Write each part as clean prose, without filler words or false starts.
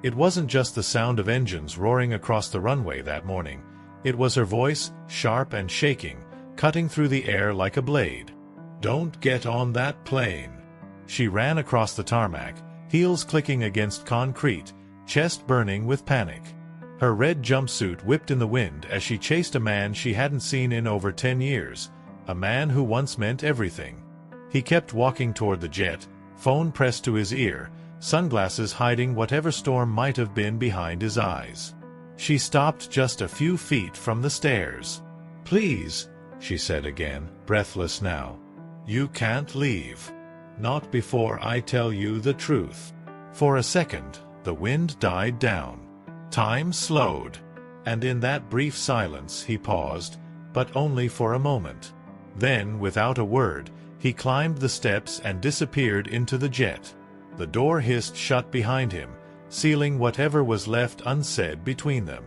It wasn't just the sound of engines roaring across the runway that morning. It was her voice, sharp and shaking, cutting through the air like a blade. "Don't get on that plane." She ran across the tarmac, heels clicking against concrete, chest burning with panic. Her red jumpsuit whipped in the wind as she chased a man she hadn't seen in over 10 years, a man who once meant everything. He kept walking toward the jet, phone pressed to his ear, sunglasses hiding whatever storm might have been behind his eyes. She stopped just a few feet from the stairs. "Please," she said again, breathless now. "You can't leave. Not before I tell you the truth." For a second, the wind died down. Time slowed. And in that brief silence he paused, but only for a moment. Then, without a word, he climbed the steps and disappeared into the jet. The door hissed shut behind him, sealing whatever was left unsaid between them.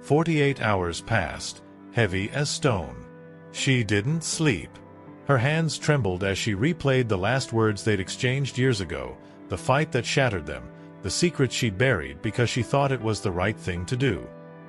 48 hours passed, heavy as stone. She didn't sleep. Her hands trembled as she replayed the last words they'd exchanged years ago, the fight that shattered them, the secrets she'd buried because she thought it was the right thing to do.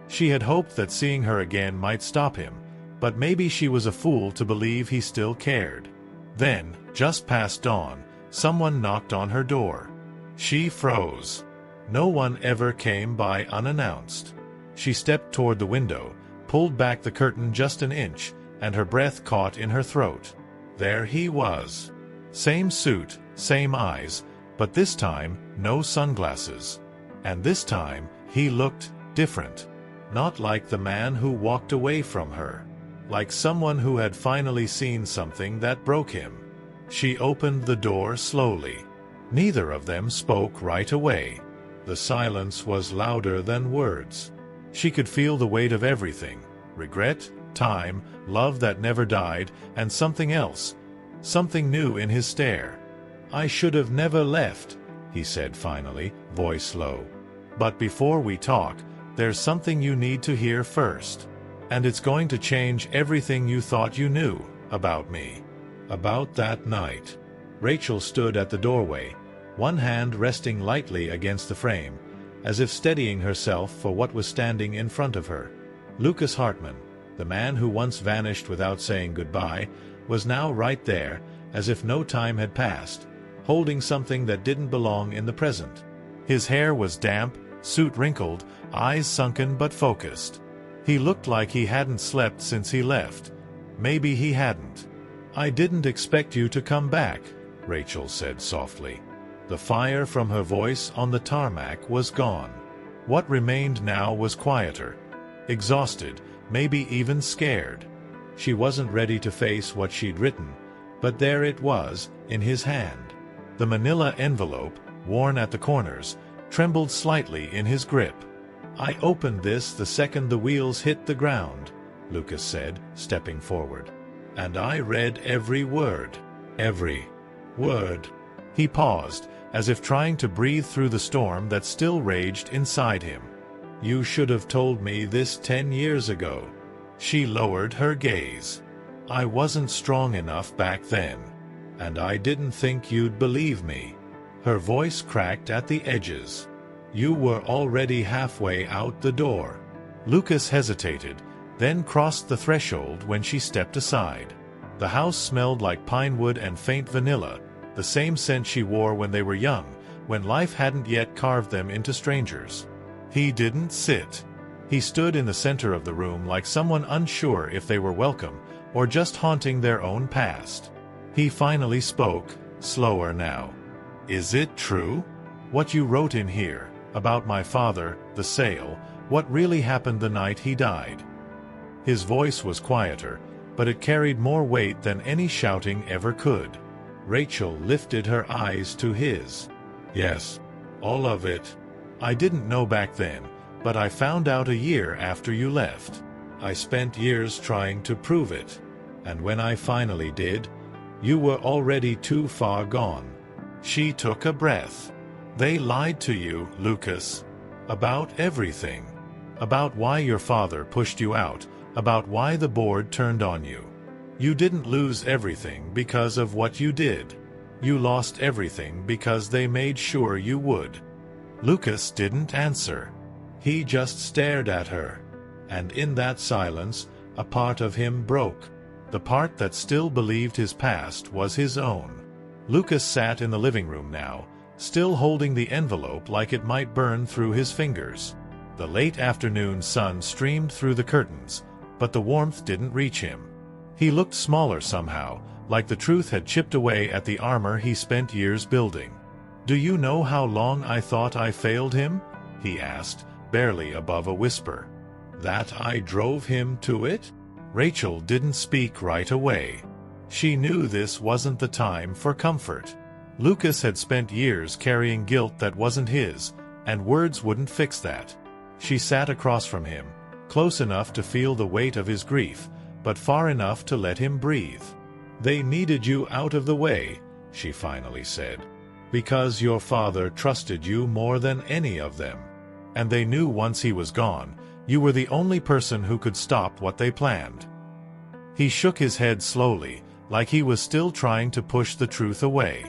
She had hoped that seeing her again might stop him, but maybe she was a fool to believe he still cared. Then, just past dawn, someone knocked on her door. She froze. No one ever came by unannounced. She stepped toward the window, pulled back the curtain just an inch, and her breath caught in her throat. There he was. Same suit, same eyes, but this time, no sunglasses. And this time, he looked different. Not like the man who walked away from her. Like someone who had finally seen something that broke him. She opened the door slowly. Neither of them spoke right away. The silence was louder than words. She could feel the weight of everything. Regret, time, love that never died, and something else. Something new in his stare. "I should have never left," he said finally, voice low. "But before we talk, there's something you need to hear first. And it's going to change everything you thought you knew about me." About that night. Rachel stood at the doorway, one hand resting lightly against the frame, as if steadying herself for what was standing in front of her. Lucas Hartman, the man who once vanished without saying goodbye, was now right there, as if no time had passed, holding something that didn't belong in the present. His hair was damp, suit wrinkled, eyes sunken but focused. He looked like he hadn't slept since he left. Maybe he hadn't. "I didn't expect you to come back," Rachel said softly. The fire from her voice on the tarmac was gone. What remained now was quieter. Exhausted, maybe even scared. She wasn't ready to face what she'd written, but there it was, in his hand. The manila envelope, worn at the corners, trembled slightly in his grip. "I opened this the second the wheels hit the ground," Lucas said, stepping forward. "And I read every word. Every word." He paused, as if trying to breathe through the storm that still raged inside him. "You should have told me this 10 years ago." She lowered her gaze. "I wasn't strong enough back then. And I didn't think you'd believe me." Her voice cracked at the edges. "You were already halfway out the door." Lucas hesitated, then crossed the threshold when she stepped aside. The house smelled like pine wood and faint vanilla, the same scent she wore when they were young, when life hadn't yet carved them into strangers. He didn't sit. He stood in the center of the room like someone unsure if they were welcome, or just haunting their own past. He finally spoke, slower now. "Is it true? What you wrote in here, about my father, the sale, what really happened the night he died?" His voice was quieter, but it carried more weight than any shouting ever could. Rachel lifted her eyes to his. "Yes, all of it. I didn't know back then, but I found out a year after you left. I spent years trying to prove it. And when I finally did, you were already too far gone." She took a breath. "They lied to you, Lucas. About everything. About why your father pushed you out, about why the board turned on you. You didn't lose everything because of what you did. You lost everything because they made sure you would." Lucas didn't answer. He just stared at her. And in that silence, a part of him broke. The part that still believed his past was his own. Lucas sat in the living room now, still holding the envelope like it might burn through his fingers. The late afternoon sun streamed through the curtains, but the warmth didn't reach him. He looked smaller somehow, like the truth had chipped away at the armor he spent years building. "Do you know how long I thought I failed him?" he asked, barely above a whisper. "That I drove him to it?" Rachel didn't speak right away. She knew this wasn't the time for comfort. Lucas had spent years carrying guilt that wasn't his, and words wouldn't fix that. She sat across from him, close enough to feel the weight of his grief, but far enough to let him breathe. "They needed you out of the way," she finally said, "because your father trusted you more than any of them. And they knew once he was gone, you were the only person who could stop what they planned." He shook his head slowly, like he was still trying to push the truth away.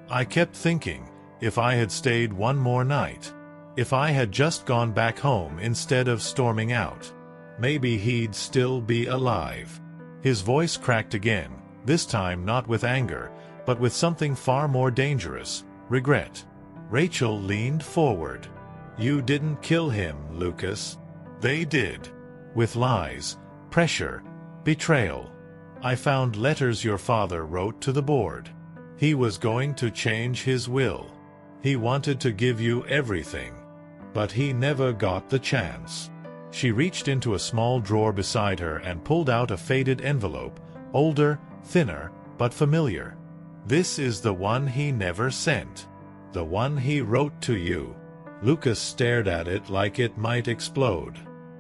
"I kept thinking, if I had stayed one more night, if I had just gone back home instead of storming out, maybe he'd still be alive." His voice cracked again, this time not with anger, but with something far more dangerous, regret. Rachel leaned forward. "You didn't kill him, Lucas. They did. With lies, pressure, betrayal. I found letters your father wrote to the board. He was going to change his will. He wanted to give you everything. But he never got the chance." She reached into a small drawer beside her and pulled out a faded envelope, older, thinner, but familiar. "This is the one he never sent. The one he wrote to you." Lucas stared at it like it might explode.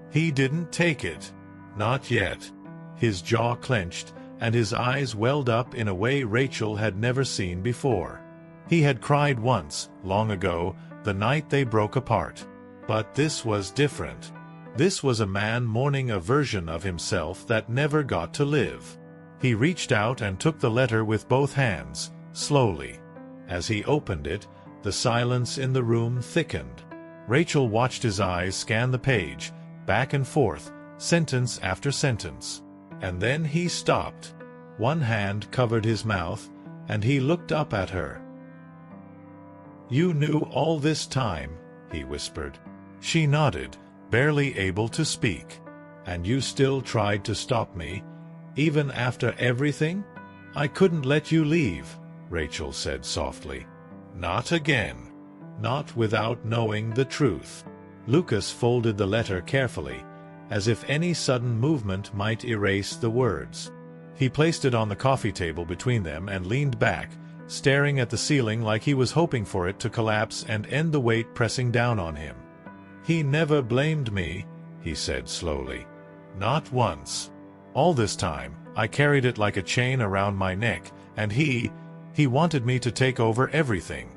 "He didn't take it. Not yet." His jaw clenched, and his eyes welled up in a way Rachel had never seen before. He had cried once, long ago, the night they broke apart. But this was different. This was a man mourning a version of himself that never got to live. He reached out and took the letter with both hands, slowly. As he opened it, the silence in the room thickened. Rachel watched his eyes scan the page, back and forth, sentence after sentence. And then he stopped. One hand covered his mouth, and he looked up at her. "You knew all this time," he whispered. She nodded, barely able to speak. "And you still tried to stop me, even after everything?" "I couldn't let you leave," Rachel said softly. "Not again. Not without knowing the truth." Lucas folded the letter carefully, as if any sudden movement might erase the words. He placed it on the coffee table between them and leaned back, staring at the ceiling like he was hoping for it to collapse and end the weight pressing down on him. "He never blamed me," he said slowly. "Not once. All this time, I carried it like a chain around my neck, and he wanted me to take over everything."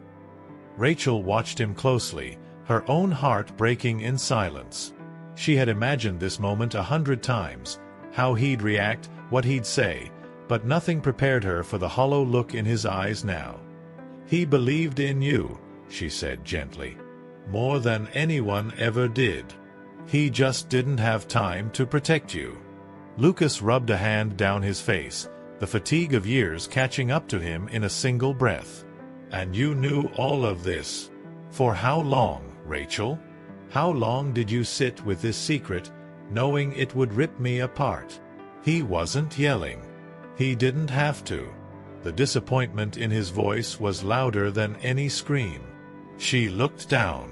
Rachel watched him closely, her own heart breaking in silence. She had imagined this moment 100 times, how he'd react, what he'd say, but nothing prepared her for the hollow look in his eyes now. "He believed in you," she said gently, "more than anyone ever did. He just didn't have time to protect you." Lucas rubbed a hand down his face, the fatigue of years catching up to him in a single breath. "And you knew all of this. For how long, Rachel? How long did you sit with this secret, knowing it would rip me apart?" He wasn't yelling. He didn't have to. The disappointment in his voice was louder than any scream. She looked down.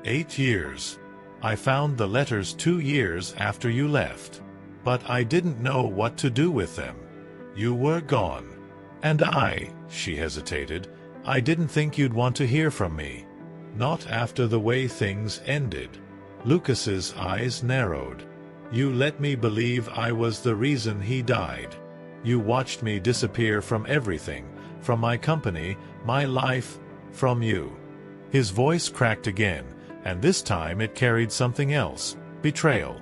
8 years. I found the letters 2 years after you left. But I didn't know what to do with them. You were gone. And she hesitated, I didn't think you'd want to hear from me. Not after the way things ended. Lucas's eyes narrowed. You let me believe I was the reason he died. You watched me disappear from everything, from my company, my life, from you. His voice cracked again, and this time it carried something else, betrayal.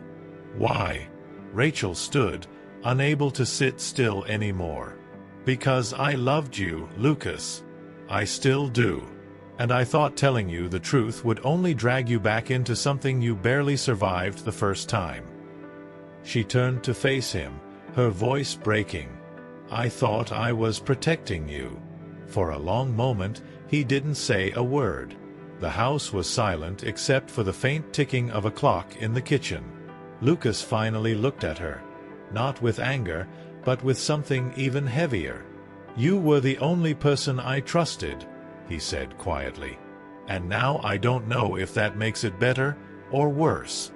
Why? Rachel stood, unable to sit still anymore. Because I loved you, Lucas. I still do. And I thought telling you the truth would only drag you back into something you barely survived the first time." She turned to face him, her voice breaking. "I thought I was protecting you." For a long moment, he didn't say a word. The house was silent except for the faint ticking of a clock in the kitchen. Lucas finally looked at her, not with anger, but with something even heavier. "You were the only person I trusted," he said quietly. "And now I don't know if that makes it better or worse."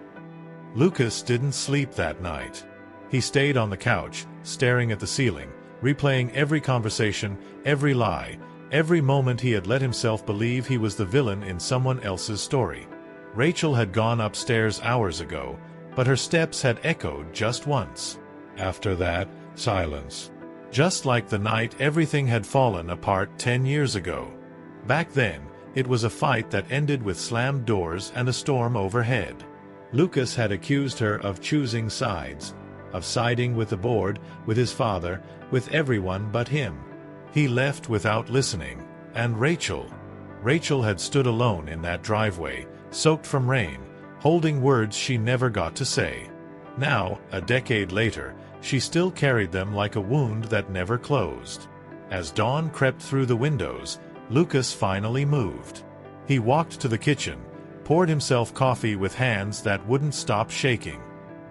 Lucas didn't sleep that night. He stayed on the couch, staring at the ceiling, replaying every conversation, every lie, every moment he had let himself believe he was the villain in someone else's story. Rachel had gone upstairs hours ago, but her steps had echoed just once. After that, silence. Just like the night everything had fallen apart 10 years ago. Back then, it was a fight that ended with slammed doors and a storm overhead. Lucas had accused her of choosing sides, of siding with the board, with his father, with everyone but him. He left without listening, and Rachel had stood alone in that driveway, soaked from rain, holding words she never got to say. Now, a decade later, she still carried them like a wound that never closed. As dawn crept through the windows, Lucas finally moved. He walked to the kitchen, poured himself coffee with hands that wouldn't stop shaking.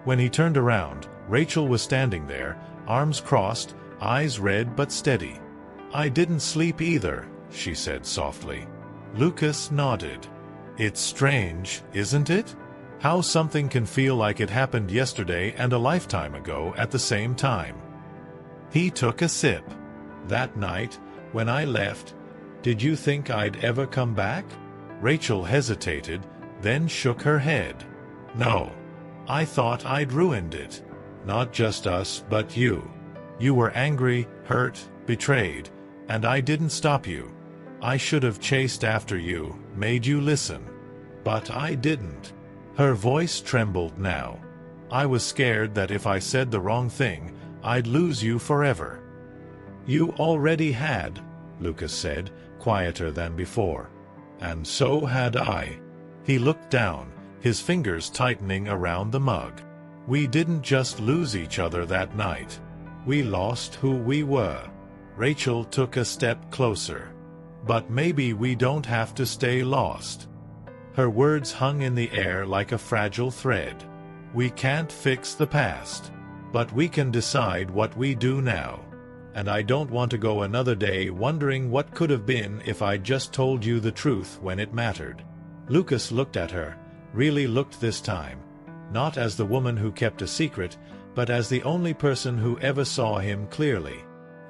When he turned around, Rachel was standing there, arms crossed, eyes red but steady. "I didn't sleep either," she said softly. Lucas nodded. "It's strange, isn't it? How something can feel like it happened yesterday and a lifetime ago at the same time." He took a sip. "That night, when I left, did you think I'd ever come back?" Rachel hesitated, then shook her head. "No. I thought I'd ruined it. Not just us, but you. You were angry, hurt, betrayed, and I didn't stop you. I should have chased after you, made you listen. But I didn't." Her voice trembled now. "I was scared that if I said the wrong thing, I'd lose you forever." "You already had," Lucas said, quieter than before. "And so had I." He looked down, his fingers tightening around the mug. "We didn't just lose each other that night. We lost who we were." Rachel took a step closer. "But maybe we don't have to stay lost." Her words hung in the air like a fragile thread. "We can't fix the past, but we can decide what we do now. And I don't want to go another day wondering what could have been if I just told you the truth when it mattered." Lucas looked at her, really looked this time, not as the woman who kept a secret, but as the only person who ever saw him clearly.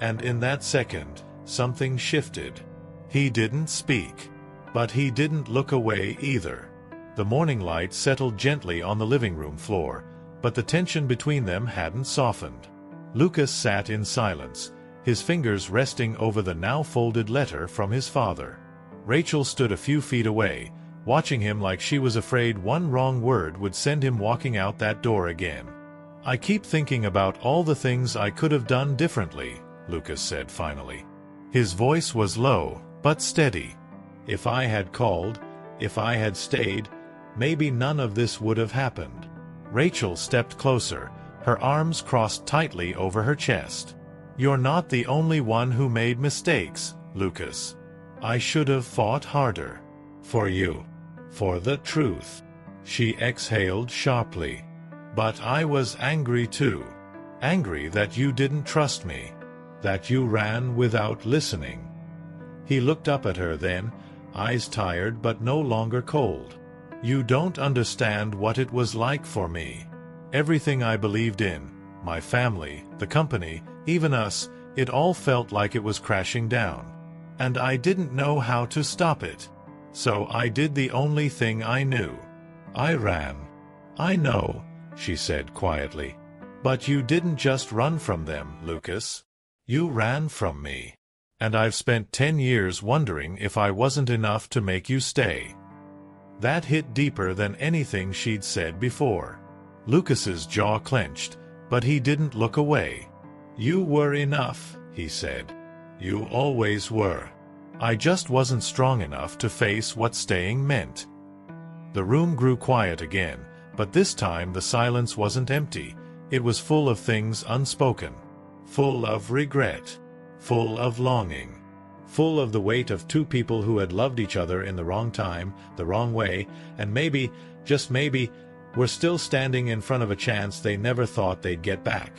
And in that second, something shifted. He didn't speak, but he didn't look away either. The morning light settled gently on the living room floor, but the tension between them hadn't softened. Lucas sat in silence, his fingers resting over the now folded letter from his father. Rachel stood a few feet away, watching him like she was afraid one wrong word would send him walking out that door again. "I keep thinking about all the things I could have done differently," Lucas said finally. His voice was low, but steady. "If I had called, if I had stayed, maybe none of this would have happened." Rachel stepped closer, her arms crossed tightly over her chest. "You're not the only one who made mistakes, Lucas. I should have fought harder. For you. For the truth." She exhaled sharply. "But I was angry too. Angry that you didn't trust me. That you ran without listening." He looked up at her then, eyes tired but no longer cold. "You don't understand what it was like for me. Everything I believed in, my family, the company, even us, it all felt like it was crashing down. And I didn't know how to stop it. So I did the only thing I knew. I ran." "I know," she said quietly. "But you didn't just run from them, Lucas. You ran from me. And I've spent 10 years wondering if I wasn't enough to make you stay." That hit deeper than anything she'd said before. Lucas's jaw clenched, but he didn't look away. "You were enough," he said. "You always were. I just wasn't strong enough to face what staying meant. The room grew quiet again, but this time the silence wasn't empty. It was full of things unspoken. Full of regret. Full of longing. Full of the weight of two people who had loved each other in the wrong time, the wrong way, and maybe, just maybe, were still standing in front of a chance they never thought they'd get back.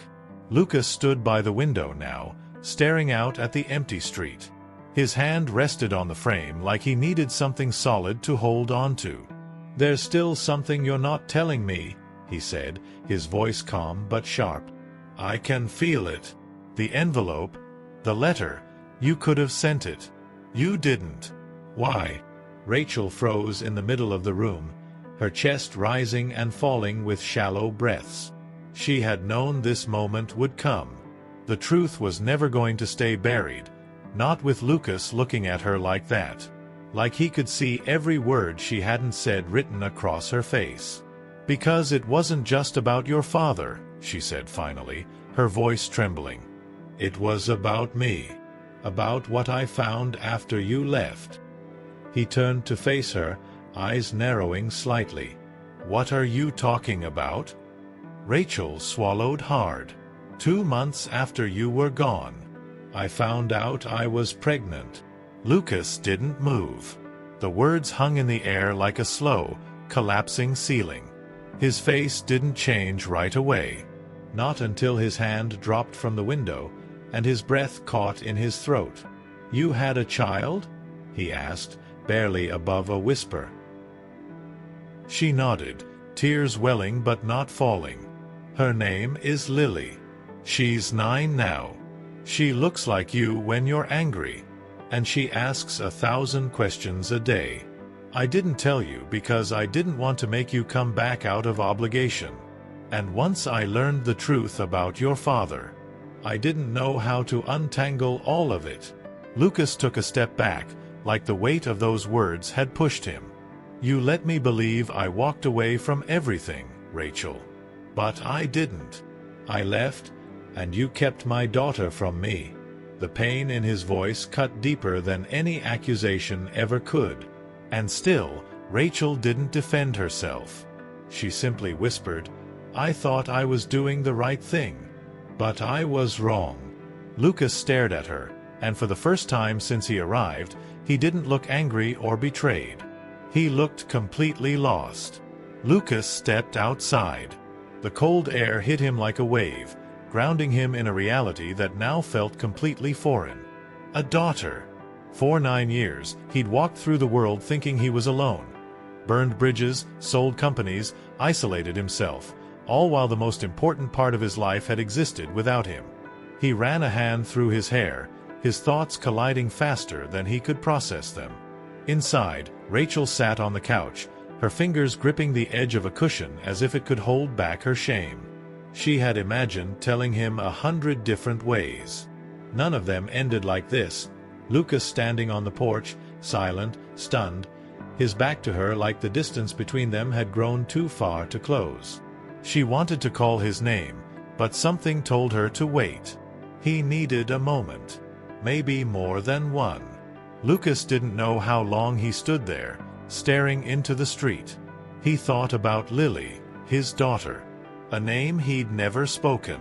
Lucas stood by the window now, staring out at the empty street. His hand rested on the frame like he needed something solid to hold on to. "There's still something you're not telling me," he said, his voice calm but sharp. "I can feel it. The envelope, the letter, you could have sent it. You didn't. Why?" Rachel froze in the middle of the room, her chest rising and falling with shallow breaths. She had known this moment would come. The truth was never going to stay buried, not with Lucas looking at her like that. Like he could see every word she hadn't said written across her face. "Because it wasn't just about your father," she said finally, her voice trembling. "It was about me. About what I found after you left." He turned to face her, eyes narrowing slightly. "What are you talking about?" Rachel swallowed hard. 2 months after you were gone. I found out I was pregnant." Lucas didn't move. The words hung in the air like a slow, collapsing ceiling. His face didn't change right away. Not until his hand dropped from the window, and his breath caught in his throat. "You had a child?" he asked, barely above a whisper. She nodded, tears welling but not falling. "Her name is Lily. She's 9 now. She looks like you when you're angry. And she asks 1,000 questions a day. I didn't tell you because I didn't want to make you come back out of obligation. And once I learned the truth about your father, I didn't know how to untangle all of it." Lucas took a step back, like the weight of those words had pushed him. "You let me believe I walked away from everything, Rachel. But I didn't. I left, and you kept my daughter from me." The pain in his voice cut deeper than any accusation ever could. And still, Rachel didn't defend herself. She simply whispered, "I thought I was doing the right thing. But I was wrong." Lucas stared at her, and for the first time since he arrived, he didn't look angry or betrayed. He looked completely lost. Lucas stepped outside. The cold air hit him like a wave, grounding him in a reality that now felt completely foreign. A daughter. For 9 years, he'd walked through the world thinking he was alone. Burned bridges, sold companies, isolated himself, all while the most important part of his life had existed without him. He ran a hand through his hair, his thoughts colliding faster than he could process them. Inside, Rachel sat on the couch, her fingers gripping the edge of a cushion as if it could hold back her shame. She had imagined telling him 100 different ways. None of them ended like this. Lucas standing on the porch, silent, stunned, his back to her like the distance between them had grown too far to close. She wanted to call his name, but something told her to wait. He needed a moment. Maybe more than one. Lucas didn't know how long he stood there, staring into the street. He thought about Lily, his daughter. A name he'd never spoken.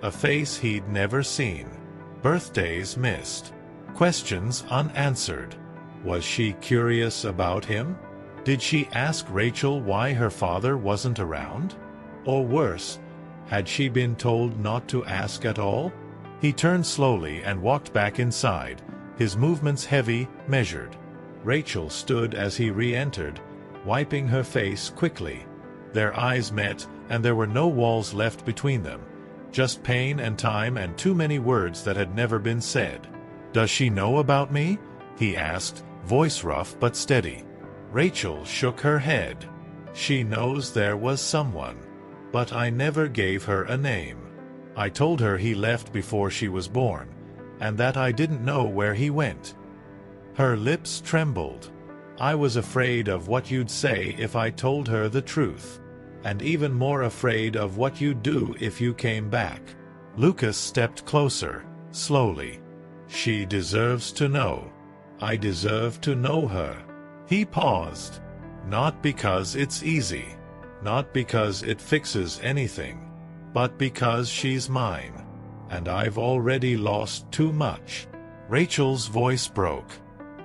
A face he'd never seen. Birthdays missed. Questions unanswered. Was she curious about him? Did she ask Rachel why her father wasn't around? Or worse, had she been told not to ask at all? He turned slowly and walked back inside, his movements heavy, measured. Rachel stood as he re-entered, wiping her face quickly. Their eyes met, and there were no walls left between them, just pain and time and too many words that had never been said. "Does she know about me?" he asked, voice rough but steady. Rachel shook her head. "She knows there was someone. But I never gave her a name. I told her he left before she was born, and that I didn't know where he went." Her lips trembled. "I was afraid of what you'd say if I told her the truth. And even more afraid of what you'd do if you came back." Lucas stepped closer, slowly. "She deserves to know." I deserve to know her. He paused. Not because it's easy. Not because it fixes anything. But because she's mine. And I've already lost too much. Rachel's voice broke.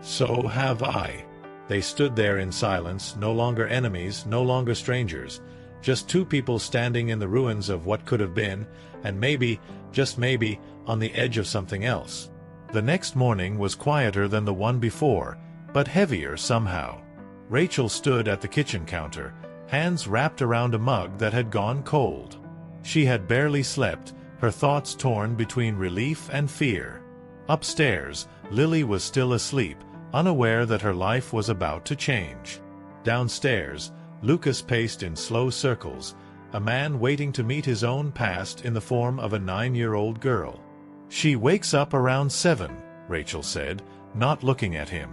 So have I. They stood there in silence, no longer enemies, no longer strangers. Just two people standing in the ruins of what could have been, and maybe, just maybe, on the edge of something else. The next morning was quieter than the one before, but heavier somehow. Rachel stood at the kitchen counter, hands wrapped around a mug that had gone cold. She had barely slept, her thoughts torn between relief and fear. Upstairs, Lily was still asleep, unaware that her life was about to change. Downstairs, Lucas paced in slow circles, a man waiting to meet his own past in the form of a 9-year-old girl. She wakes up around 7, Rachel said, not looking at him.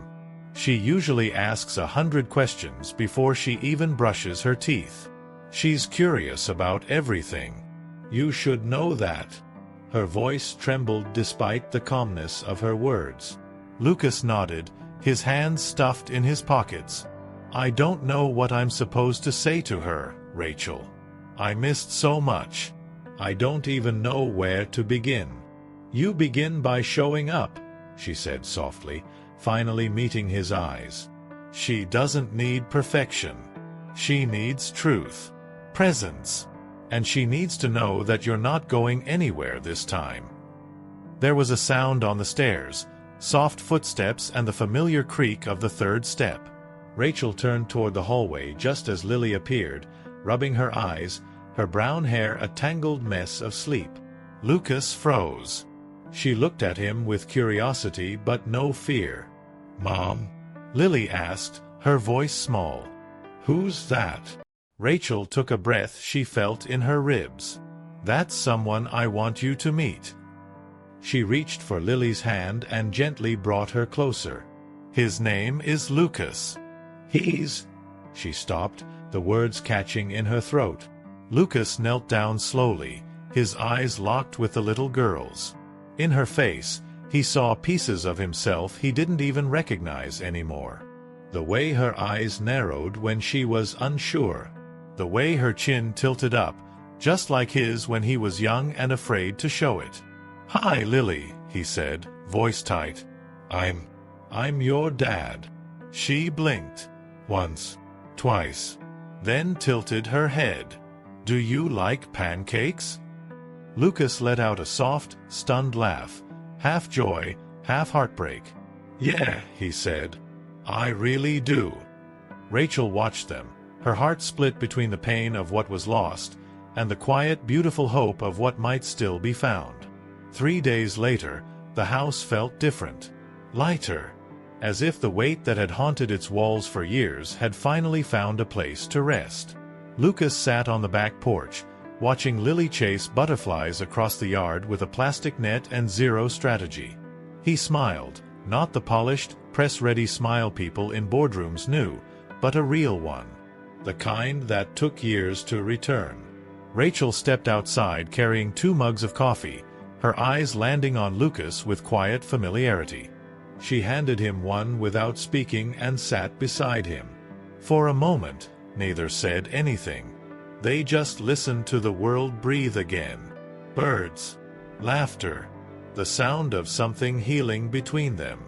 She usually asks 100 questions before she even brushes her teeth. She's curious about everything. You should know that. Her voice trembled despite the calmness of her words. Lucas nodded, his hands stuffed in his pockets. I don't know what I'm supposed to say to her, Rachel. I missed so much. I don't even know where to begin. You begin by showing up, she said softly, finally meeting his eyes. She doesn't need perfection. She needs truth, presence, and she needs to know that you're not going anywhere this time. There was a sound on the stairs, soft footsteps and the familiar creak of the third step. Rachel turned toward the hallway just as Lily appeared, rubbing her eyes, her brown hair a tangled mess of sleep. Lucas froze. She looked at him with curiosity but no fear. Mom? Lily asked, her voice small. Who's that? Rachel took a breath she felt in her ribs. That's someone I want you to meet. She reached for Lily's hand and gently brought her closer. His name is Lucas. She stopped, the words catching in her throat. Lucas knelt down slowly, his eyes locked with the little girl's. In her face, he saw pieces of himself he didn't even recognize anymore. The way her eyes narrowed when she was unsure. The way her chin tilted up, just like his when he was young and afraid to show it. Hi, Lily, he said, voice tight. I'm your dad. She blinked. Once, twice, then tilted her head. Do you like pancakes? Lucas let out a soft, stunned laugh, half joy, half heartbreak. Yeah, he said. I really do. Rachel watched them, her heart split between the pain of what was lost and the quiet, beautiful hope of what might still be found. 3 days later, the house felt different, lighter, as if the weight that had haunted its walls for years had finally found a place to rest. Lucas sat on the back porch, watching Lily chase butterflies across the yard with a plastic net and zero strategy. He smiled, not the polished, press-ready smile people in boardrooms knew, but a real one. The kind that took years to return. Rachel stepped outside carrying 2 mugs of coffee, her eyes landing on Lucas with quiet familiarity. She handed him one without speaking and sat beside him. For a moment, neither said anything. They just listened to the world breathe again. Birds, laughter, the sound of something healing between them.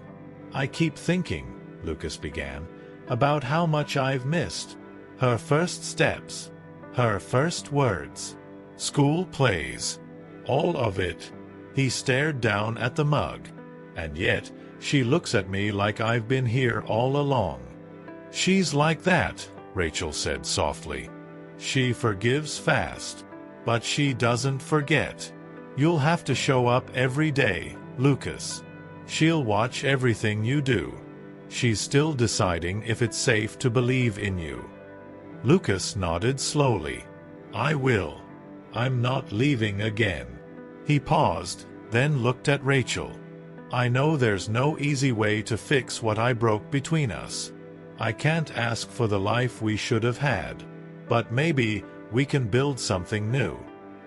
I keep thinking, Lucas began, about how much I've missed. Her first steps, her first words, school plays, all of it. He stared down at the mug. And yet, she looks at me like I've been here all along. She's like that, Rachel said softly. She forgives fast, but she doesn't forget. You'll have to show up every day, Lucas. She'll watch everything you do. She's still deciding if it's safe to believe in you. Lucas nodded slowly. I will. I'm not leaving again. He paused, then looked at Rachel. I know there's no easy way to fix what I broke between us. I can't ask for the life we should have had. But maybe we can build something new.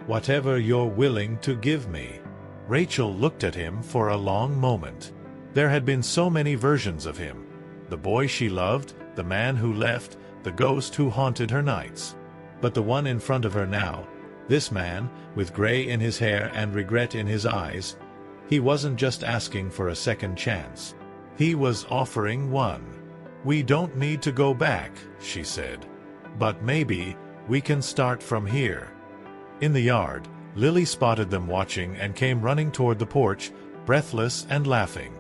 Whatever you're willing to give me. Rachel looked at him for a long moment. There had been so many versions of him. The boy she loved, the man who left, the ghost who haunted her nights. But the one in front of her now, this man, with gray in his hair and regret in his eyes, he wasn't just asking for a second chance. He was offering one. "We don't need to go back," she said. "But maybe we can start from here." In the yard, Lily spotted them watching and came running toward the porch, breathless and laughing.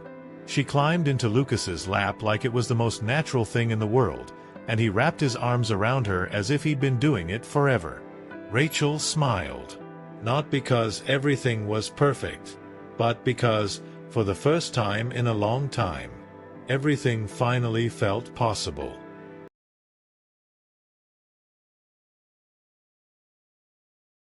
She climbed into Lucas's lap like it was the most natural thing in the world, and he wrapped his arms around her as if he'd been doing it forever. Rachel smiled. Not because everything was perfect, but because, for the first time in a long time, everything finally felt possible.